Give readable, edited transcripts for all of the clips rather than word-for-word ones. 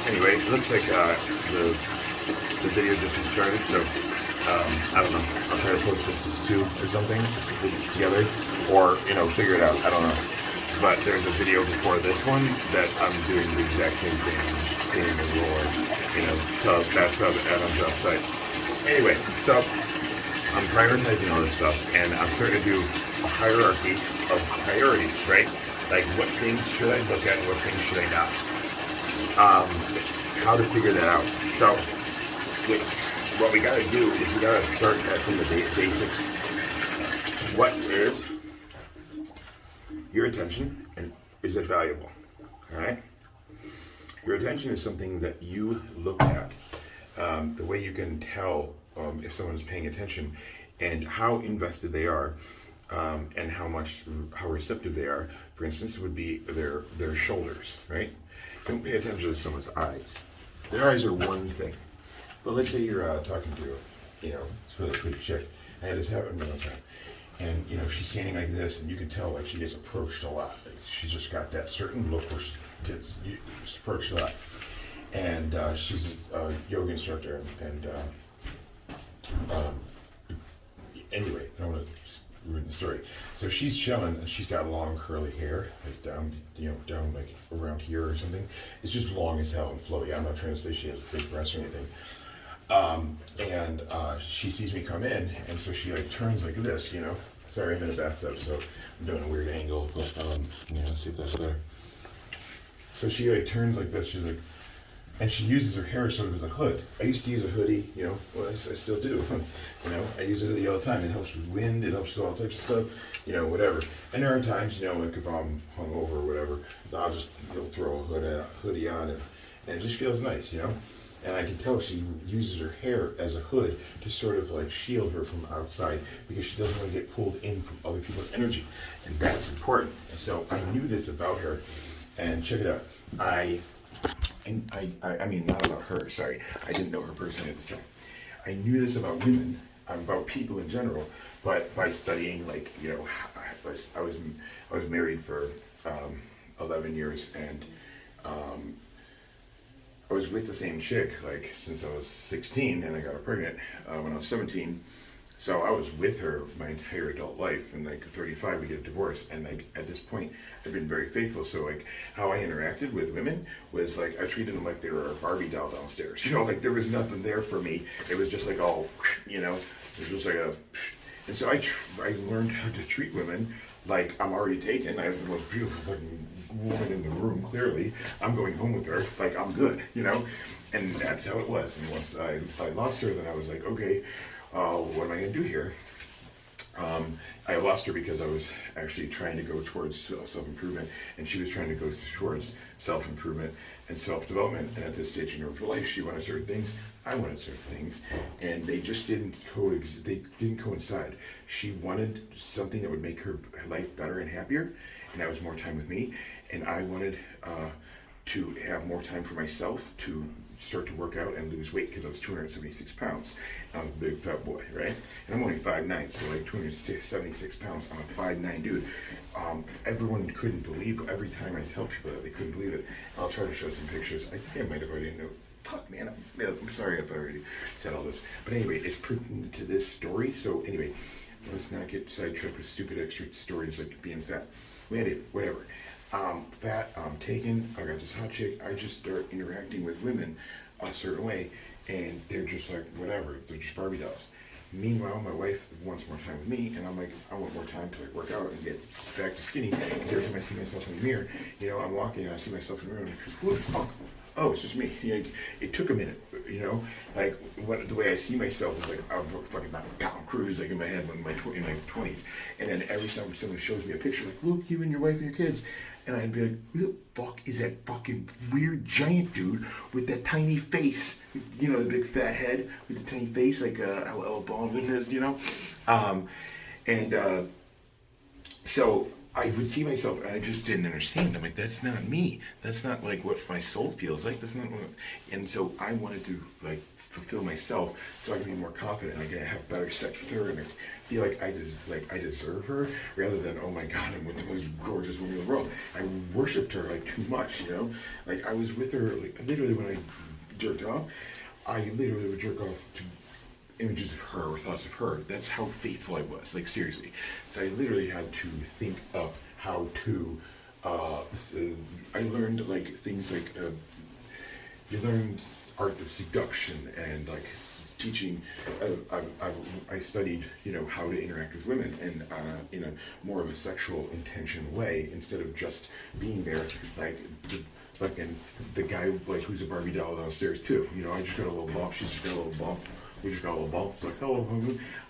Anyway, it looks like the video just restarted, so I don't know. I'll try to post this as two or something together, or figure it out. I don't know. But there's a video before this one that I'm doing the exact same thing, cleaning the roller, tub, bathtub, and on job site. Anyway, so I'm prioritizing all this stuff, and I'm starting to do a hierarchy of priorities, right? Like, what things should I look at and what things should I not? How to figure that out. So, what we got to do is we got to start from the basics. What is your attention, and is it valuable? All right? Your attention is something that you look at. The way you can tell if someone's paying attention and how invested they are, and how receptive they are. For instance, would be their shoulders, right? Don't pay attention to someone's eyes. Their eyes are one thing. But let's say you're talking to, it's really pretty chick. I had this happen one time. And, she's standing like this, and you can tell, like, she gets approached a lot. Like, she's just got that certain look where she gets approached a lot. And she's a yoga instructor. And anyway, I don't want to ruin the story. So she's chilling, and she's got long curly hair, like down like around here or something. It's just long as hell and flowy. I'm not trying to say she has big breasts or anything. And she sees me come in, and so she like turns like this, Sorry, I'm in a bathtub, so I'm doing a weird angle, but let's see if that's better. So she like turns like this. She's like, and she uses her hair sort of as a hood. I used to use a hoodie, well, I still do. I use a hoodie all the time. It helps with wind, it helps with all types of stuff, whatever. And there are times, like if I'm hungover or whatever, I'll just throw a hoodie on, and it just feels nice, And I can tell she uses her hair as a hood to sort of like shield her from outside, because she doesn't want to get pulled in from other people's energy. And that's important. And so I knew this about her. And check it out. I mean, not about her, sorry. I didn't know her personally at the time. I knew this about women, about people in general, but by studying, like, I was married for 11 years, and I was with the same chick, like, since I was 16, and I got her pregnant when I was 17. So I was with her my entire adult life, and like 35 we get a divorce, and like at this point I've been very faithful. So like how I interacted with women was like I treated them like they were a Barbie doll downstairs, like there was nothing there for me. It was just like all, it was just like a, and so I learned how to treat women like I'm already taken. I have the most beautiful fucking woman in the room, clearly. I'm going home with her, like I'm good, and that's how it was. And once I lost her, then I was like, okay, what am I going to do here? I lost her because I was actually trying to go towards self-improvement, and she was trying to go towards self-improvement and self-development. And at this stage in her life, she wanted certain things, I wanted certain things, and they just didn't coincide. She wanted something that would make her life better and happier, and that was more time with me. And I wanted to have more time for myself, to start to work out and lose weight, because I was 276 pounds. I'm a big fat boy, right? And I'm only 5'9", so like 276 pounds. I'm a 5'9" dude. Everyone couldn't believe, every time I tell people that, they couldn't believe it. I'll try to show some pictures. I think I might have already known. Fuck, man, I'm sorry if I already said all this. But anyway, it's pertinent to this story. So anyway, let's not get sidetracked with stupid extra stories like being fat. Whatever. Fat, I'm taken, I got this hot chick, I just start interacting with women a certain way, and they're just like, whatever, they're just Barbie dolls. Meanwhile, my wife wants more time with me, and I'm like, I want more time to like work out and get back to skinny, because every time I see myself in the mirror, I'm walking and I see myself in the mirror, and I'm like, who the fuck? Oh, it's just me. It took a minute, like the way I see myself is like I'm fucking Tom Cruise, like in my head in my 20s, and then every time someone shows me a picture, like, look, you and your wife and your kids, and I'd be like, who the fuck is that fucking weird giant dude with that tiny face, the big fat head with the tiny face, like how Ella Baldwin is, So I would see myself and I just didn't understand. I'm like, that's not me. That's not like what my soul feels like. That's not what, and so I wanted to like fulfill myself so I can be more confident and I can have better sex with her and I feel like I deserve her rather than, oh my God, I'm with the most gorgeous woman in the world. I worshipped her like too much, you know? Like I was with her, like literally when I jerked off, I literally would jerk off to images of her or thoughts of her. That's how faithful I was. Like seriously. So I literally had to think up how to. I learned like things like you learn art of seduction and like teaching. I studied how to interact with women and in a more of a sexual intention way instead of just being there like. And the guy like who's a Barbie doll downstairs too. I just got a little bump. She's just got a little bump. We just got a little bump. It's like, hello.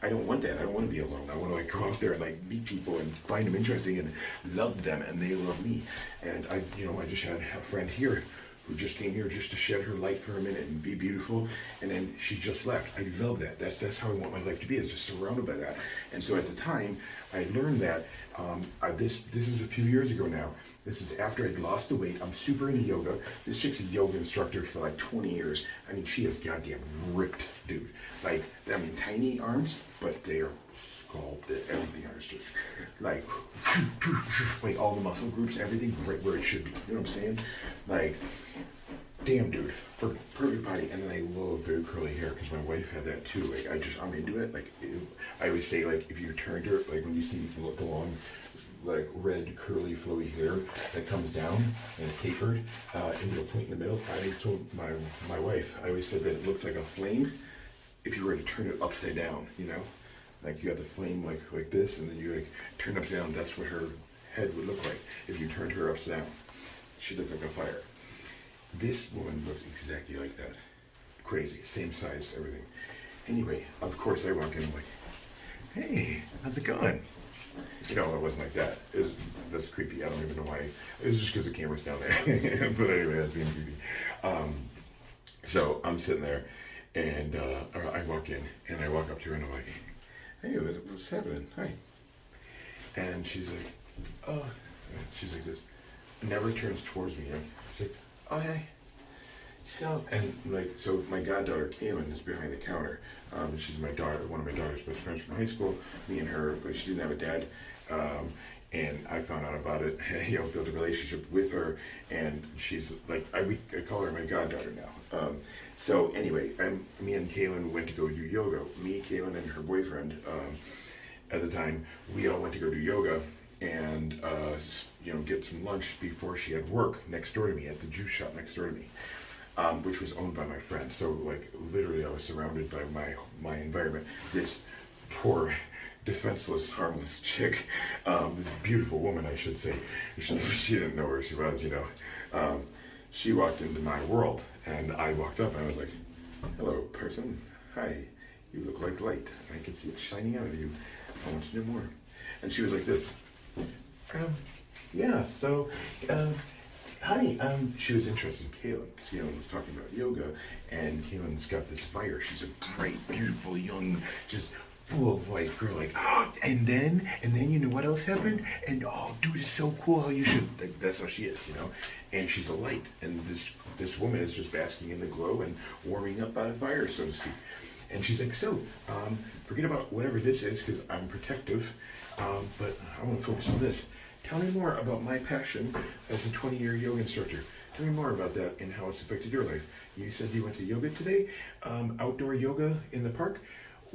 I don't want that. I don't want to be alone. I want to like go out there and like meet people and find them interesting and love them and they love me. And I just had a friend here who just came here just to shed her light for a minute and be beautiful, and then she just left. I love that. That's how I want my life to be. Is just surrounded by that. And so at the time, I learned that this is a few years ago now. This is after I'd lost the weight. I'm super into yoga. This chick's a yoga instructor for like 20 years. I mean, she is goddamn ripped, dude. Like, I mean, tiny arms, but they are sculpted. Everything is just like all the muscle groups, everything right where it should be. You know what I'm saying? Like, damn, dude, perfect body. And then I love very curly hair because my wife had that too. Like, I'm into it. Like, I always say, like, if you turned her, like when you see the long, like red curly flowy hair that comes down and it's tapered into a point in the middle. I always told my wife, I always said that it looked like a flame if you were to turn it upside down, like you got the flame like this and then you like turn it upside down. That's what her head would look like if you turned her upside down. She'd look like a fire. This woman looked exactly like that. Crazy, same size, everything. Anyway, of course I walk in, I'm like, hey, how's it going? It wasn't like that. That's creepy. I don't even know why. It was just because the camera's down there. But anyway, that's being creepy. So I'm sitting there, and I walk in, and I walk up to her, and I'm like, hey, what's happening? Hi. And she's like, oh, she's like this. Never turns towards me. She's like, oh, hey. So my goddaughter Kaylin is behind the counter. She's my daughter, one of my daughter's best friends from high school. Me and her, but she didn't have a dad, and I found out about it. Built a relationship with her, and she's like I call her my goddaughter now. So anyway, me and Kaylin went to go do yoga. Me, Kaylin, and her boyfriend at the time, we all went to go do yoga and get some lunch before she had work next door to me at the juice shop next door to me. Which was owned by my friend. So like literally I was surrounded by my environment. This poor, defenseless, harmless chick, this beautiful woman I should say, she didn't know where she was, she walked into my world and I walked up and I was like, hello person, hi, you look like light. I can see it shining out of you. I want to know more. And she was like this, yeah, so, hi, she was interested in Kaylin because Kaylin was talking about yoga, and Kaylin's got this fire. She's a bright, beautiful, young, just full of life girl. Like, and then you know what else happened? And oh, dude, it's so cool how you should. Like, that's how she is, And she's a light, and this woman is just basking in the glow and warming up by the fire, so to speak. And she's like, so, forget about whatever this is because I'm protective, but I want to focus on this. Tell me more about my passion as a 20-year yoga instructor. Tell me more about that and how it's affected your life. You said you went to yoga today, outdoor yoga in the park.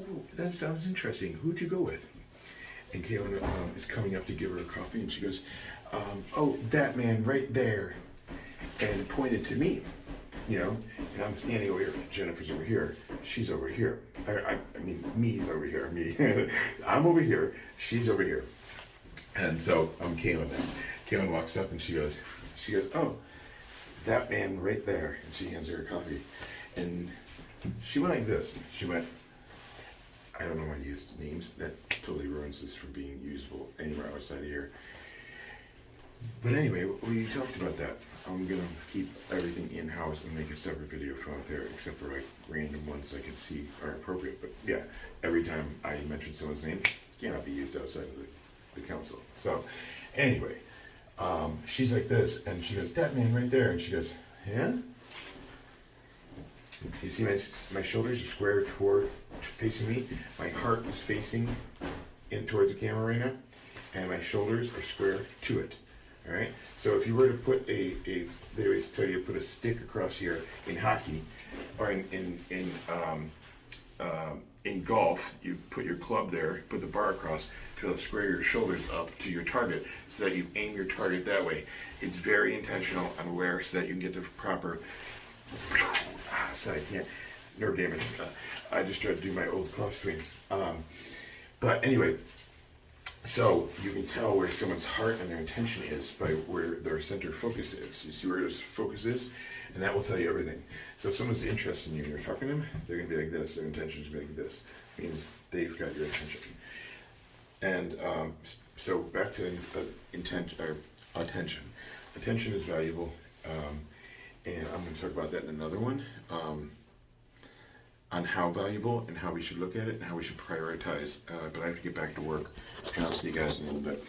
Ooh, that sounds interesting. Who'd you go with? And Kaylin is coming up to give her a coffee, and she goes, oh, that man right there, and pointed to me, and I'm standing over here. Jennifer's over here. She's over here. I mean, me's over here. Me. I'm over here. She's over here. And so I'm Kaylin now. Kaylin walks up and she goes, oh, that man right there. And she hands her a coffee. And she went like this. She went, I don't know why I used names. That totally ruins this from being usable anywhere outside of here. But anyway, we talked about that. I'm going to keep everything in-house and make a separate video from out there, except for like random ones I can see are appropriate. But yeah, every time I mention someone's name, cannot be used outside of the the council. So, anyway, she's like this, and she goes, that man right there, and she goes, yeah? You see my shoulders are square toward facing me. My heart is facing in towards the camera right now, and my shoulders are square to it. All right. So if you were to put they always tell you to put a stick across here in hockey, or in golf, you put your club there, put the bar across to square your shoulders up to your target, so that you aim your target that way. It's very intentional and aware, so that you can get the proper. So I can't, nerve damage. I just tried to do my old cross swing. But anyway, so you can tell where someone's heart and their intention is by where their center focus is. You see where his focus is? And that will tell you everything. So if someone's interested in you and you're talking to them, they're going to be like this. Their intention is going to be like this. It means they've got your attention. And so back to attention. Attention is valuable. And I'm going to talk about that in another one, on how valuable and how we should look at it and how we should prioritize. But I have to get back to work, and I'll see you guys in a little bit.